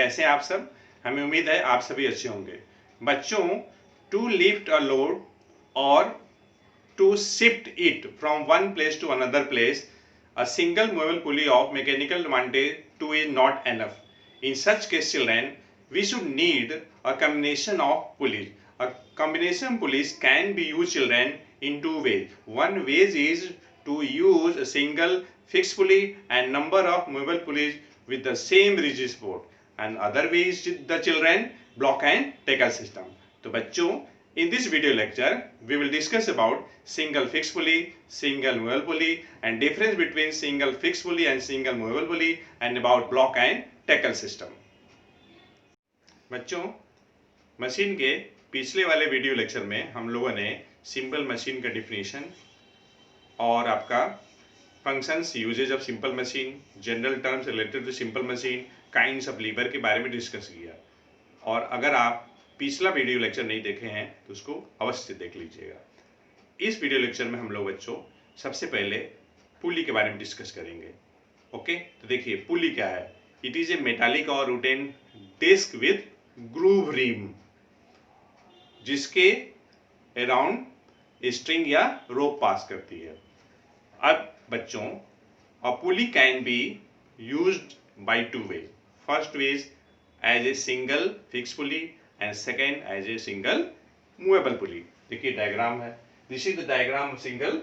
कैसे हैं आप सब? हमें उम्मीद है आप सभी अच्छे होंगे। बच्चों, टू लिफ्ट अ लोड और to shift it from one place to another place, a single movable pulley of mechanical advantage 2 is not enough. In such case, children, we should need a combination of pulleys. A combination pulleys can be used, children, in two ways. One way is to use a single fixed pulley and number of movable pulleys with the same rigid support. And other way is the children block and tackle system. तो बच्चों, in this video lecture, we will discuss about single fixed pulley, single movable pulley, and difference between single fixed pulley and single movable pulley, and about block and tackle system. बच्चों, machine के पिछले वाले video lecture में हम लोगों ने simple machine का definition और आपका functions, usages of simple machine, general terms related to simple machine, kinds of lever के बारे में डिस्कस किया। और अगर आप पिछला वीडियो लेक्चर नहीं देखे हैं तो उसको अवश्य देख लीजिएगा। इस वीडियो लेक्चर में हम लोग बच्चों सबसे पहले पुली के बारे में डिस्कस करेंगे। ओके, तो देखिए पुली क्या है। It is a metallic or wooden disc with groove rim, जिसके अराउंड स्ट्रिंग या रोप पास करती है। अब बच्चों, a pulley can be used by two way. First way is as a single fix pulley and second as a single movable pulley. देखिए diagram है। This is the diagram of single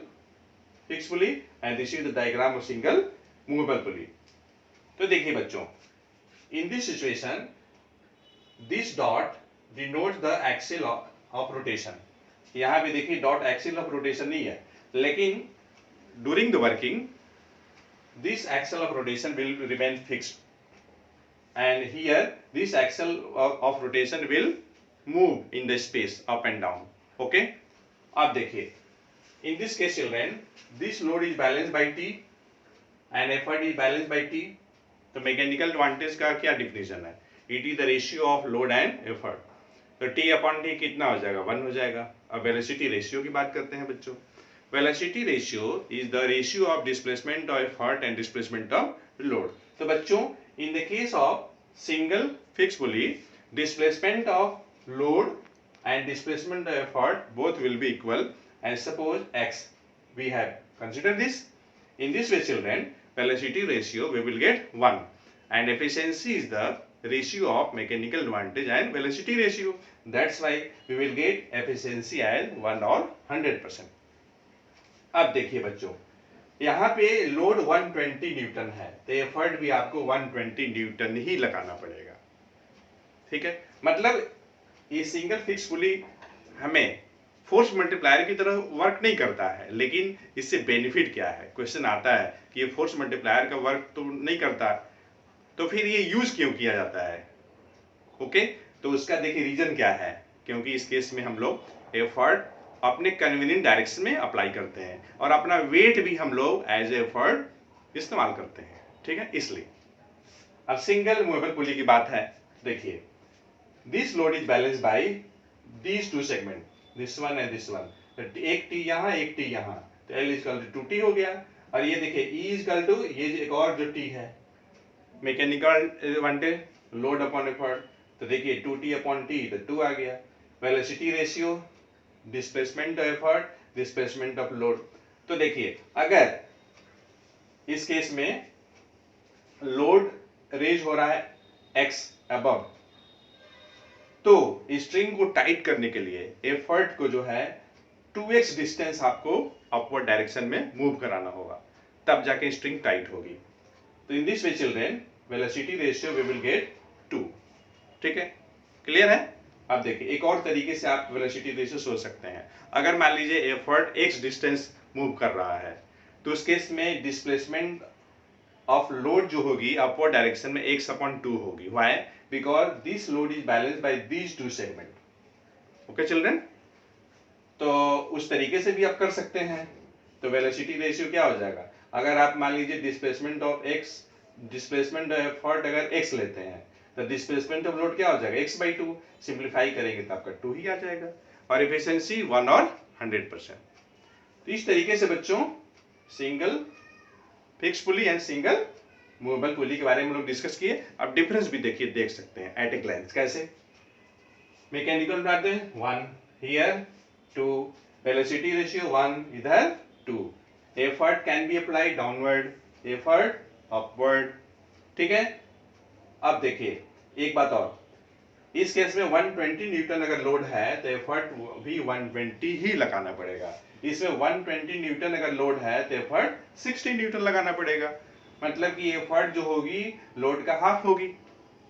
fixed pulley and this is the diagram of single movable pulley. तो देखिए बच्चों, in this situation, this dot denotes the axle of rotation. यहाँ पे देखिए dot axle of rotation नहीं है, लेकिन during the working, this axle of rotation will remain fixed. And here this axle of rotation will move in the space up and down. Okay, अब देखिए, in this case children, this load is balanced by T and effort is balanced by T. तो mechanical advantage का क्या definition है? It is the ratio of load and effort. तो T upon T कितना हो जाएगा? 1 हो जाएगा। अब वेलोसिटी रेशियो की बात करते हैं बच्चों। Velocity ratio is the ratio of displacement of effort and displacement of load. तो बच्चों, in the case of single fixed pulley, displacement of load and displacement of effort both will be equal, and suppose x, we have considered this. In this way children, velocity ratio we will get 1 and efficiency is the ratio of mechanical advantage and velocity ratio. That's why we will get efficiency as 1 or 100%. अब देखिए बच्चों, यहाँ पे load 120 Newton है, तो effort भी आपको 120 Newton ही लगाना पड़ेगा। ठीक है, मतलब ये सिंगल फिक्स पुली हमें फोर्स मल्टीप्लायर की तरह वर्क नहीं करता है, लेकिन इससे बेनिफिट क्या है? क्वेश्चन आता है कि ये फोर्स मल्टीप्लायर का वर्क तो नहीं करता, तो फिर ये यूज क्यों किया जाता है? ओके, तो उसका देखिए रीजन क्या है। क्योंकि इस केस में हम लोग एफर्ट अपने कन्वीनियंट डायरेक्शन में अप्लाई करते हैं और अपना वेट भी हम लोग एज एफर्ट इस्तेमाल करते हैं। ठीक है, इसलिए अब सिंगल मूवेबल पुली की बात है। देखिए, this load is balanced bye these two segment, this one and this one. एक टी यहाँ, एक टी यहाँ, तो L इक्वल टू 2T हो गया। और ये देखिए E इक्वल टू ये एक और जो T है, mechanical advantage load upon effort, तो देखिए 2T अपॉन T, तो 2 आ गया। Velocity ratio, displacement of effort, displacement of load. तो देखिए, अगर इस केस में लोड रेज हो रहा है x अबव, तो स्ट्रिंग को टाइट करने के लिए एफर्ट को जो है 2x डिस्टेंस आपको अपवर्ड डायरेक्शन में मूव कराना होगा, तब जाके स्ट्रिंग टाइट होगी। तो in this way children, velocity ratio we will get 2। ठीक है, क्लियर है? अब देखिए, एक और तरीके से आप वेलोसिटी रेशियो सोच सकते हैं। अगर मान लीजिए एफर्ट x डिस्टेंस मूव कर रहा है, तो उस केस में डिस्प्लेसमेंट ऑफ लोड जो होगी अपवर्ड डायरेक्शन में x अपॉन 2 होगी। Why? Because this load is balanced bye these two segment. Okay children, तो उस तरीके से भी आप कर सकते हैं। तो वेलोसिटी रेशियो क्या हो जाएगा? अगर आप मान लीजिए displacement of x, displacement of effort अगर x लेते हैं, तो डिस्प्लेसमेंट ऑफ लोड क्या हो जाएगा? x by 2। सिंप्लीफाई करेंगे तो आपका 2 ही आ जाएगा, और एफिशिएंसी 1 और 100%। तो इस तरीके से बच्चों single fix pulley and single movable pulley के बारे में लोग डिस्कस किए। अब डिफरेंस भी देखिए, देख सकते हैं एट ए ग्लैंस। कैसे? मैकेनिकल बनाते हैं 1 हियर 2, वेलोसिटी रेशियो 1 इधर 2, effort can be applied downward, effort upward. ठीक है। अब देखिए एक बात और, इस केस में 120 न्यूटन अगर लोड है तो एफर्ट भी 120 ही लगाना पड़ेगा। इसमें 120 न्यूटन अगर लोड है तो एफर्ट 60 न्यूटन लगाना पड़ेगा। मतलब कि एफर्ट जो होगी लोड का हाफ होगी।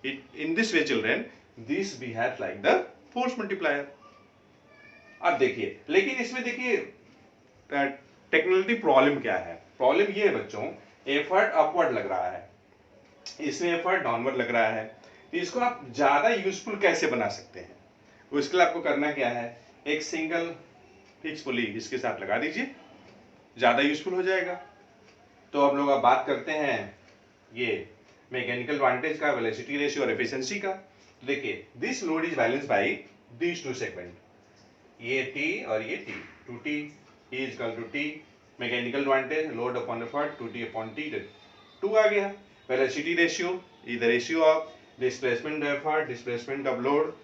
इन this way children this behaves like the force multiplier. अब देखिए, लेकिन इसमें देखिए टेक्नोलॉजी प्रॉब्लम क्या है। प्रॉब्लम ये है बच्चों, एफर्ट अपवर्ड लग रहा है, इसमें एफर्ट डाउनवर्ड लग रहा है। तो इसको आप ज्यादा यूजफुल कैसे बना सकते हैं? उसके लिए आपको करना क्या है, एक सिंगल फिक्स पुली इसके साथ लगा दीजिए, ज्यादा यूजफुल हो जाएगा। तो हम लोग अब बात करते हैं ये मैकेनिकल एडवांटेज का, वेलोसिटी रेशियो और एफिशिएंसी का। तो देखिए this load is balance by these two segment, ये T और ये T, 2T is equal to T mechanical advantage load upon effort 2T upon T, 2 आ गया। Velocity ratio is the ratio of displacement of effort displacement of load.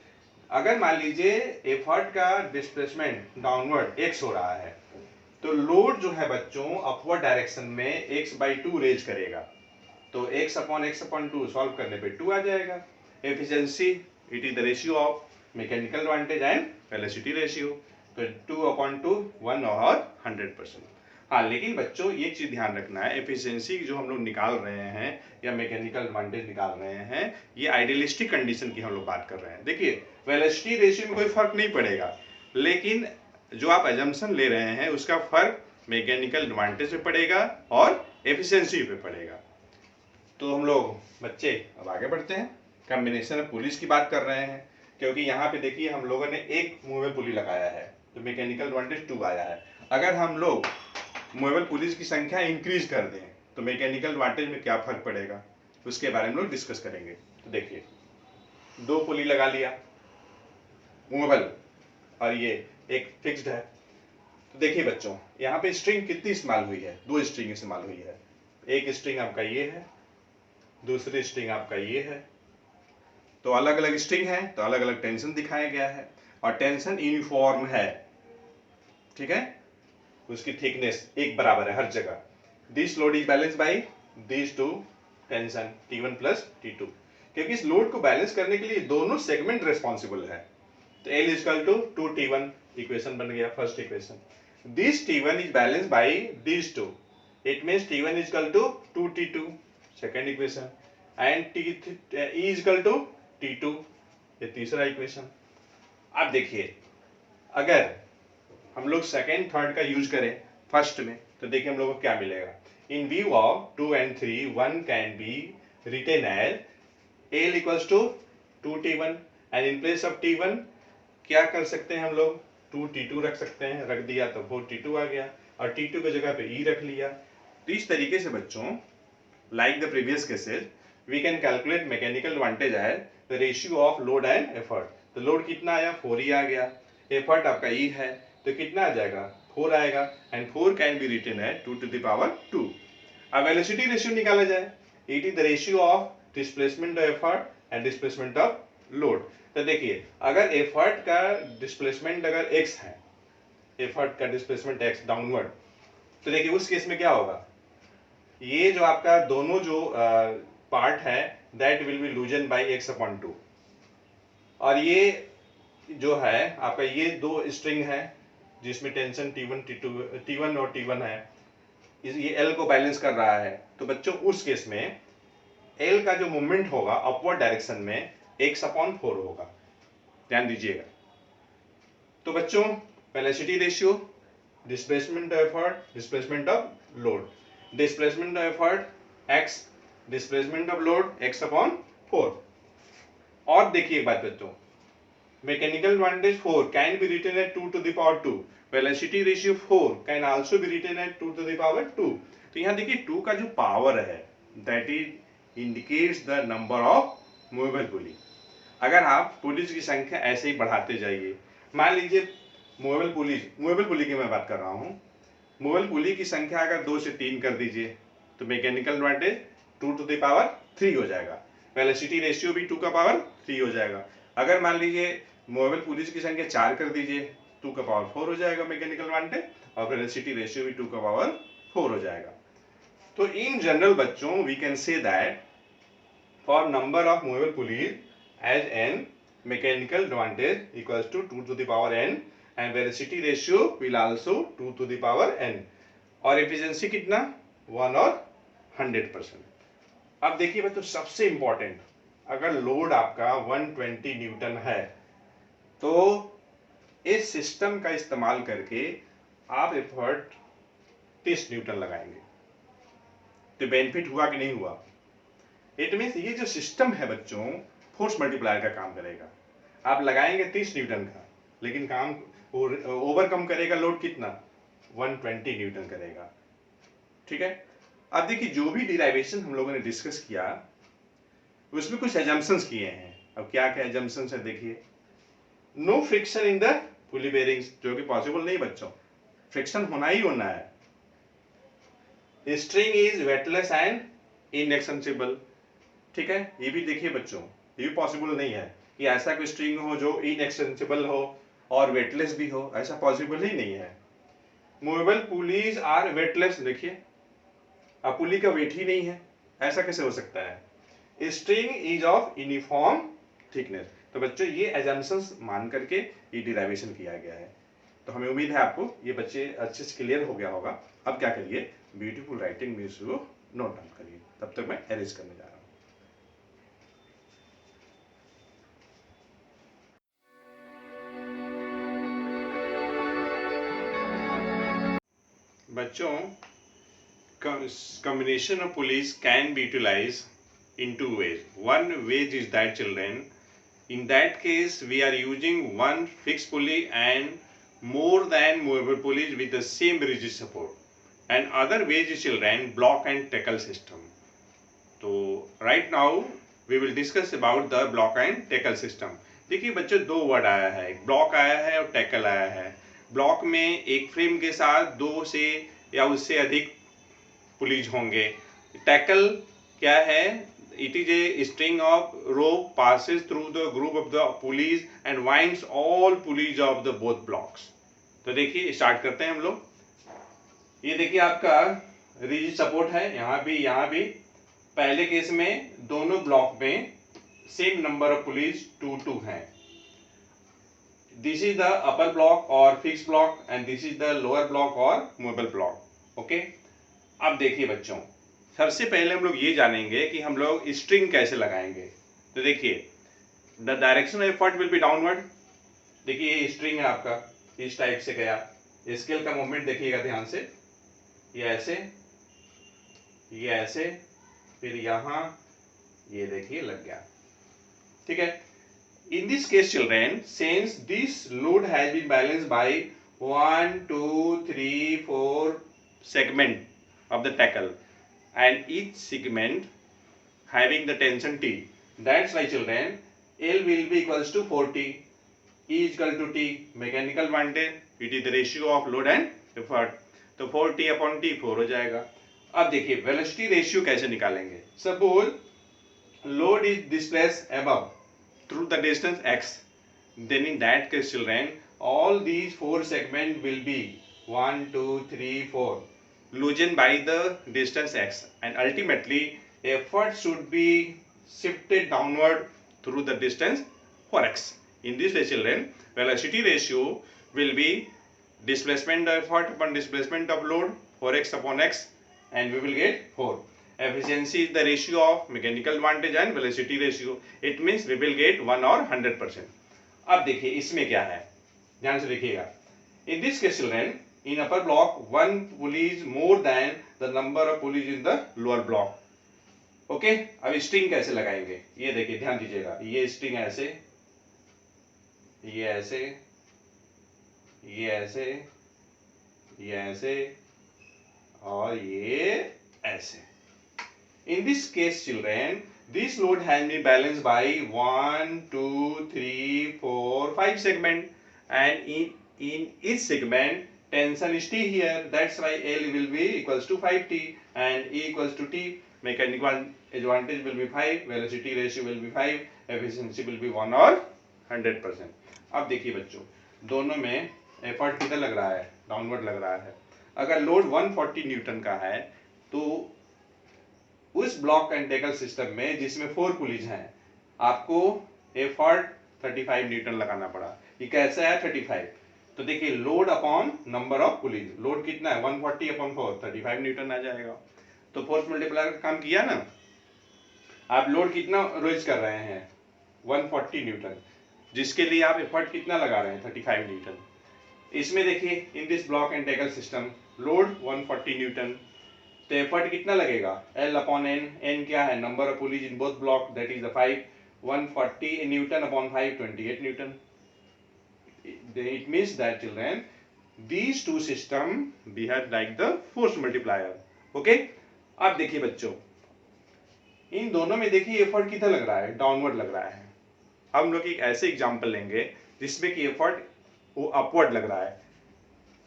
अगर मान लीजिए effort का displacement downward x हो रहा है तो लोड जो है बच्चों अपवर्ड डायरेक्शन में x/2 रेज करेगा, तो x/2 सॉल्व करने पे 2 आ जाएगा। Efficiency it is the ratio of mechanical advantage and velocity ratio, तो 2/2 1 और 100%। हाँ, लेकिन बच्चों ये चीज ध्यान रखना है, एफिशिएंसी जो हम लोग निकाल रहे हैं या मैकेनिकल एडवांटेज निकाल रहे हैं, ये आइडियलिस्टिक कंडीशन की हम लोग बात कर रहे हैं। देखिए वेलोसिटी रेशियो में कोई फर्क नहीं पड़ेगा, लेकिन जो आप अजम्पशन ले रहे हैं उसका फर्क मैकेनिकल एडवांटेज पे पड़ेगा और एफिशिएंसी पे पड़ेगा। तो हम लोग बच्चे अब आगे बढ़ते हैं, कॉम्बिनेशन ऑफ पुलिस की बात कर रहे हैं, क्योंकि यहाँ पे देखिए हम लोगों ने एक मूवेबल पुली लगाया है तो मैकेनिकल एडवांटेज 2 आया है। अगर हम लोग मूवेबल पुलिस की संख्या इंक्रीज कर दें तो मैकेनिकल एडवांटेज में क्या फर्क पड़ेगा, उसके बारे में लोग डिस्कस करेंगे। तो देखिए 2 पुली लगा लिया मूवेबल और ये एक फिक्स्ड है। तो देखिए बच्चों यहाँ पे स्ट्रिंग कितनी इस्तेमाल हुई है, 2 स्ट्रिंग इस्तेमाल हुई है। एक स्ट्रिंग आपका ये है, दूसरी स्ट्रिंग आपका ये है। तो अलग अलग स्ट्रिंग है तो अलग अलग टेंशन दिखाया गया है और टेंशन यूनिफॉर्म है। ठीक है, उसकी थिकनेस एक बराबर है हर जगह। This load is balance by this two tension T1 plus T2, क्योंकि इस लोड को बैलेंस करने के लिए दोनों सेगमेंट रेस्पॉन्सिबल है। तो L is equal to 2T1, equation बन गया first equation. This T1 is balance by this two, it means T1 is equal to 2T2, second equation, and T is equal to T2, ये तीसरा equation. अब देखिए अगर हम लोग second third का यूज करें फर्स्ट में तो देखिए हम लोग को क्या मिलेगा। In view of 2 and 3 1 can be written as L equals to 2T1 and in place of T1 क्या कर सकते हैं हम लोग 2T2 रख सकते हैं, रख दिया तो 4T2 आ गया और T2 की जगह पे E रख लिया। तो इस तरीके से बच्चों like the previous cases we can calculate mechanical advantage as the ratio of load and effort। तो लोड कितना आया 4 ही आ गया, एफर्ट आपका E है तो कितना आ जाएगा 4 आएगा and 4 can be written at 2 to the power 2। अब वेलोसिटी रेशियो निकाला जाए, it is the ratio of displacement of effort and displacement of load. तो देखिए अगर एफर्ट का डिस्प्लेसमेंट अगर x है, एफर्ट का डिस्प्लेसमेंट x डाउनवर्ड, तो देखिए उस केस में क्या होगा, ये जो आपका दोनों जो पार्ट है that will be loosen by x/2 और ये जो है आपका ये 2 स्ट्रिंग है जिसमें टेंशन T1 और T1 है, ये L को बैलेंस कर रहा है। तो बच्चों उस केस में L का जो मूवमेंट होगा अपवर्ड डायरेक्शन में x/4 होगा, ध्यान दीजिएगा। तो बच्चों velocity ratio, displacement of effort, displacement of load, displacement of effort x, displacement of load x/4। और देखिए एक बात बच्चों, mechanical advantage 4 can be written at 2 to the power 2, velocity ratio 4 can also be written at 2 to the power 2। तो यहाँ देखिए 2 का जो पावर है that is indicates the number of movable pulley. अगर आप पुलीज की संख्या ऐसे ही बढ़ाते जाइए, मान लीजिए मूवेबल पुली की मैं बात कर रहा हूँ, मूवेबल पुली की संख्या अगर 2 से 3 कर दीजिए तो mechanical advantage 2 to the power 3 हो जाएगा, वेलोसिटी रेशियो भी 2 का पावर 3 हो जाएगा। अगर मान लीजिए मूवेबल पुलीज की संख्या 4 कर दीजिए, 2 का पावर 4 हो जाएगा मैकेनिकल एडवांटेज, और वेलोसिटी रेशियो भी 2 का पावर 4 हो जाएगा। तो इन जनरल बच्चों we can say that for number of movable pulleys as n mechanical advantage equals to 2 to the power n and velocity ratio will also 2 to the power n, और efficiency कितना 1 और 100%। अब देखिए बच्चों सबसे important, अगर load आपका 120 Newton है तो इस सिस्टम का इस्तेमाल करके आप एफर्ट 30 न्यूटन लगाएंगे, तो बेनिफिट हुआ कि नहीं हुआ? इट मीन्स ये जो सिस्टम है बच्चों फोर्स मल्टीप्लायर का काम करेगा। आप लगाएंगे 30 न्यूटन का, लेकिन काम ओवरकम करेगा लोड कितना 120 न्यूटन करेगा। ठीक है, अब देखिए जो भी डिराइवेशन हम लोगों ने डिस्कस किया उसमें कुछ एजम्पशंस किए हैं। अब क्या क्या एजम्पशंस है देखिए, no friction in the pulley bearings, जो कि पॉसिबल नहीं बच्चों, फ्रिक्शन होना ही होना है। स्ट्रिंग इज वेटलेस एंड इनएक्सेंसिबल, ठीक है, ये भी देखिए बच्चों ये भी पॉसिबल नहीं है कि ऐसा कोई स्ट्रिंग हो जो इनएक्सेंसिबल हो और वेटलेस भी हो, ऐसा पॉसिबल ही नहीं है। मूवेबल पुलीज आर वेटलेस, देखिए अब पुली का वेट ही नहीं है, ऐसा कैसे हो सकता है। String is of uniform thickness, तो बच्चों ये एजम्पशंस मान करके ये डिराइवेशन किया गया है। तो हमें उम्मीद है आपको ये बच्चे अच्छे से क्लियर हो गया होगा। अब क्या करिए, ब्यूटीफुल राइटिंग में इसको नोट डाउन करिए, तब तक मैं अरेंज करने जा रहा हूँ। बच्चों combination of pulleys can be utilized in two ways. One way is that children, in that case we are using one fixed pulley and more than movable pulleys with the same rigid support, and other way is children block and tackle system. तो right now we will discuss about the block and tackle system. देखिए बच्चों दो word आया है, एक block आया है और टैकल आया है। ब्लॉक में एक फ्रेम के साथ 2 से या उससे अधिक पुलीज होंगे। टैकल क्या है, it is a string of rope passes through the group of the pulleys and winds all pulleys of the both blocks. तो देखिए स्टार्ट करते हैं हम लोग। ये देखिए आपका रिजिड सपोर्ट है, यहाँ भी पहले केस में दोनों ब्लॉक में सेम नंबर ऑफ पुलीज 2 हैं। This is the upper block और fix block and this is the lower block और मूवेबल ब्लॉक। ओके, अब देखिए बच्चों सबसे पहले हम लोग ये जानेंगे कि हम लोग स्ट्रिंग कैसे लगाएंगे। तो देखिए the direction of effort will be downward. देखिए ये स्ट्रिंग है आपका, इस टाइप से गया, स्केल का मूवमेंट देखिएगा ध्यान से, ये ऐसे फिर यहाँ ये देखिए लग गया। ठीक है, in this case children, since this load has been balanced by 1 2 3 4 segment of the tackle and each segment having the tension T, that's why children L will be equals to 4T, E is equal to T, mechanical advantage, it is the ratio of load and effort, तो 4T upon T 4 हो जाएगा। अब देखिए velocity ratio कैसे निकालेंगे। Suppose load is displaced above through the distance x, then in that case children all these 4 segments will be 1 2 3 4 loosened by the distance x, and ultimately effort should be shifted downward through the distance 4x. In this way children velocity ratio will be displacement of effort upon displacement of load 4x upon x, and we will get 4. Efficiency is the ratio of mechanical advantage and velocity ratio. It means we will get 1 or 100%. अब देखिए इसमें क्या है, ध्यान से देखिएगा। In this case children, in upper block, 1 pulley is more than the number of pulleys in the lower block. Okay? अब string कैसे लगाएंगे ये देखिए, ध्यान दीजिएगा। ये स्ट्रिंग ऐसे, ये ऐसे, ये ऐसे, ये ऐसे और ये ऐसे। In this case children, this load has been balanced by 1 2 3 4 5 segment, and in each segment tension is T here, that's why L will be equals to 5T and E equals to T. Mechanical advantage will be 5, velocity ratio will be 5, efficiency will be 1 और 100%. अब देखिए बच्चों, दोनों में effort कितना लग रहा है, डाउनवर्ड लग रहा है. अगर लोड 140 न्यूटन का है तो उस ब्लॉक एंड टैकल सिस्टम में जिसमें 4 पुलीज हैं, आपको एफर्ट 35 न्यूटन लगाना पड़ा. ये कैसा है 35? तो देखिए load upon number of pulleys, load कितना है 140 अपॉन 4, 35 न्यूटन आ जाएगा. तो फोर्स मल्टीप्लायर का काम किया ना. आप लोड कितना रेज कर रहे हैं 140 न्यूटन, जिसके लिए आप एफर्ट कितना लगा रहे हैं 35 न्यूटन. इसमें देखिए in this block and tackle system load 140 Newton, तो एफर्ट कितना लगेगा L अपॉन N. N क्या है, number of pulleys in both block, that is the 5. 140 Newton upon 5, 28 Newton. It means that children, these two system behave like the force multiplier. Okay? अब देखिए बच्चों, इन दोनों में देखिए एफर्ट कितना लग रहा है, डाउनवर्ड लग रहा है. हम लोग एक ऐसे एग्जांपल लेंगे जिसमें कि एफर्ट वो अपवर्ड लग रहा है,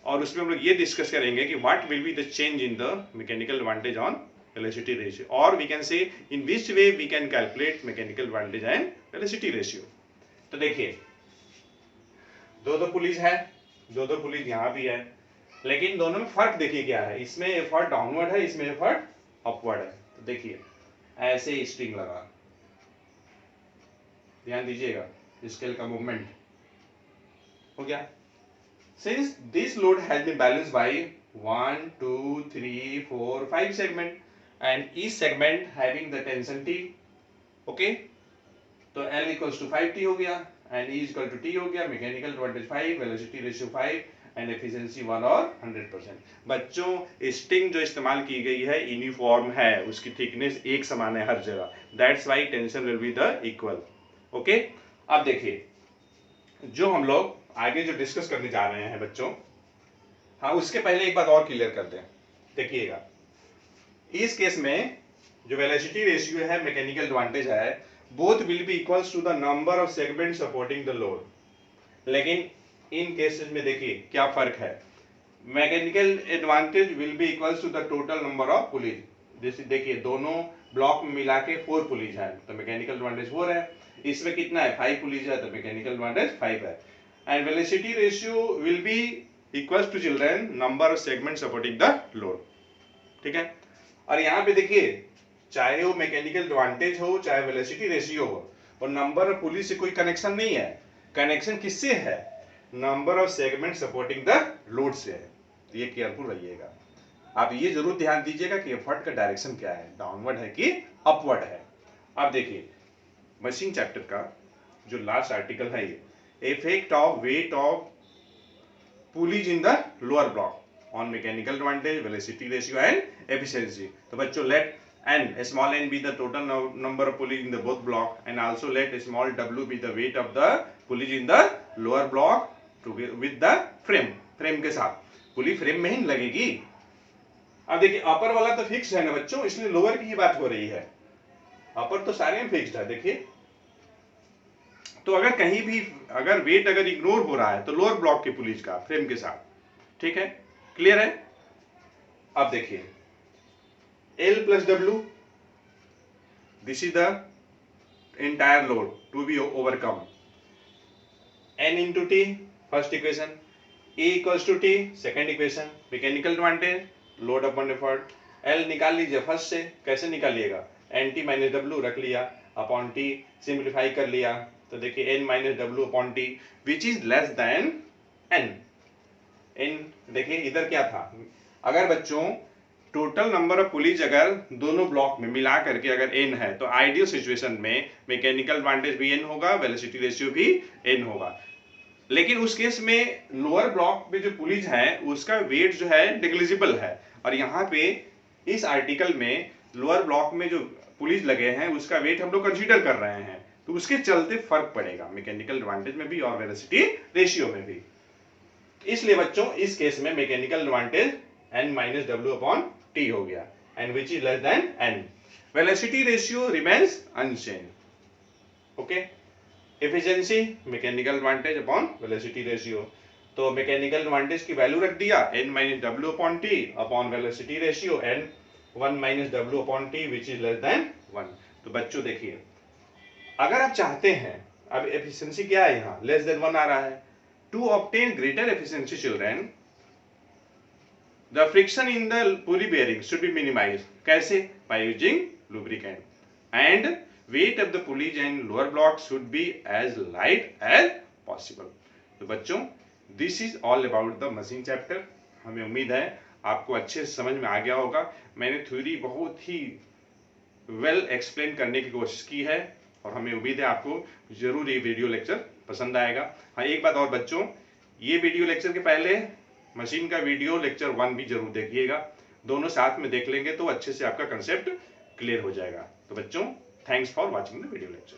और उसमें हम लोग ये डिस्कस करेंगे कि what will be the change in the mechanical advantage on velocity ratio, और we can say in which way we can calculate mechanical advantage and velocity ratio. तो देखिए दो पुलिस है, दो पुलिस यहाँ भी है, लेकिन दोनों में फर्क देखिए क्या है. इसमें एफर्ट डाउनवर्ड है, इसमें एफर्ट अपवर्ड है. तो देखिए ऐसे स्ट्रिंग लगा, ध्यान दीजिएगा स्केल का मूवमेंट हो गया. Since this load has been balanced by 1 2 3 4 5 segment and each segment having the tension T. Okay, तो L इक्वल्स टू 5T हो गया and E equal to T हो गया. Mechanical advantage 5, velocity ratio 5 and efficiency 1 और 100%. बच्चों string जो इस्तेमाल की गई है यूनिफॉर्म है, उसकी थिकनेस एक समान है हर जगह, that's why tension will be the equal. Okay, अब देखिए जो हम लोग आगे जो डिस्कस करने जा रहे हैं बच्चों, हाँ उसके पहले एक बात और क्लियर कर दें. देखिएगा इस केस में जो वेलोसिटी रेशियो है मैकेनिकल एडवांटेज है, both will be equals to the number of segments supporting the load. लेकिन इन केसेस में देखिए क्या फर्क है. Mechanical advantage will be equals to the total number of pulleys. जैसे देखिए दोनों ब्लॉक में मिला के 4 पुलीज है, तो मैकेनिकल एडवांटेज 4 है. इसमें कितना है 5 पुलीज है, तो मैकेनिकल एडवांटेज 5 है. And velocity ratio will be equals to children number of segment supporting the load. ठीक है, और यहाँ पे देखिए चाहे वो मैकेनिकल एडवांटेज हो चाहे वेलोसिटी रेशियो हो, और नंबर ऑफ पुलिस से कोई कनेक्शन नहीं है. कनेक्शन किससे है, number of segment supporting the load से है. तो ये केयरफुल रहिएगा. आप ये जरूर ध्यान दीजिएगा कि एफर्ट का डायरेक्शन क्या है, डाउनवर्ड है कि अपवर्ड है. अब देखिए मशीन चैप्टर का जो लास्ट आर्टिकल है, ये effect of weight of pulleys in the lower block on mechanical advantage, velocity ratio and efficiency. तो बच्चों late and small n be the total number of pulleys in the both block, and also let small w be the weight of the pulleys in the lower block to with the frame. Frame के साथ पुली frame में ही लगेगी. अब देखिए अपर वाला तो fix है ना बच्चों, इसलिए लोअर की ही बात हो रही है. अपर तो सारे में फिक्स्ड है. देखिए तो अगर कहीं भी अगर वेट अगर इग्नोर हो रहा है तो लोअर ब्लॉक के पुलिस का फ्रेम के साथ. ठीक है, क्लियर है. अब देखिए L plus W, this is the entire load to be overcome. N into T, first equation. E equals to T, second equation. Mechanical advantage, load upon effort. L निकाल लीजिए फर्स्ट से. कैसे निकालिएगा, NT minus W रख लिया upon T, simplify कर लिया. तो देखिए N minus W upon T which is less than N. N देखिए इधर क्या था, अगर बच्चों टोटल नंबर ऑफ पुलिस अगर दोनों ब्लॉक में मिला करके अगर n है, तो आइडियल सिचुएशन में मैकेनिकल एडवांटेज भी n होगा, वेलोसिटी रेशियो भी n होगा. लेकिन उस केस में लोअर ब्लॉक में जो पुलिस है उसका वेट जो है नेग्लिजिबल है, और यहाँ पे इस आर्टिकल में लोअर ब्लॉक में जो पुलिस लगे हैं उसका वेट हम लोग कंसीडर कर रहे हैं, तो उसके चलते फर्क पड़ेगा मैकेनिकल एडवांटेज में भी और वेलोसिटी रेशियो में भी. इसलिए बच्चों इस केस में mechanical advantage n minus w upon T हो गया, and which is less than n. Velocity ratio remains unchanged. Okay. Efficiency mechanical advantage upon velocity ratio. तो मैकेनिकल एडवांटेज की वैल्यू रख दिया n minus W upon T upon velocity ratio n 1 minus W upon T which is less than 1। तो बच्चों देखिए, अगर आप चाहते हैं, अब एफिशिएंसी क्या है यहाँ, लेस देन 1 आ रहा है, to obtain greater efficiency children the friction in the pulley bearing should be minimize. कैसे? By using lubricant and weight of the pulleys and lower blocks should be as light as possible। तो बच्चों this is all about the machine chapter. हमें उम्मीद है आपको अच्छे से समझ में आ गया होगा। मैंने थ्योरी बहुत ही वेल एक्सप्लेन करने की कोशिश की है और हमें उम्मीद है आपको जरूर ये वीडियो लेक्चर पसंद आएगा। हाँ, एक बात और बच्चों, ये वीडियो लेक्चर के पहले मशीन का वीडियो लेक्चर 1 भी जरूर देखिएगा। दोनों साथ में देख लेंगे तो अच्छे से आपका कंसेप्ट क्लियर हो जाएगा। तो बच्चों, thanks for watching the video lecture.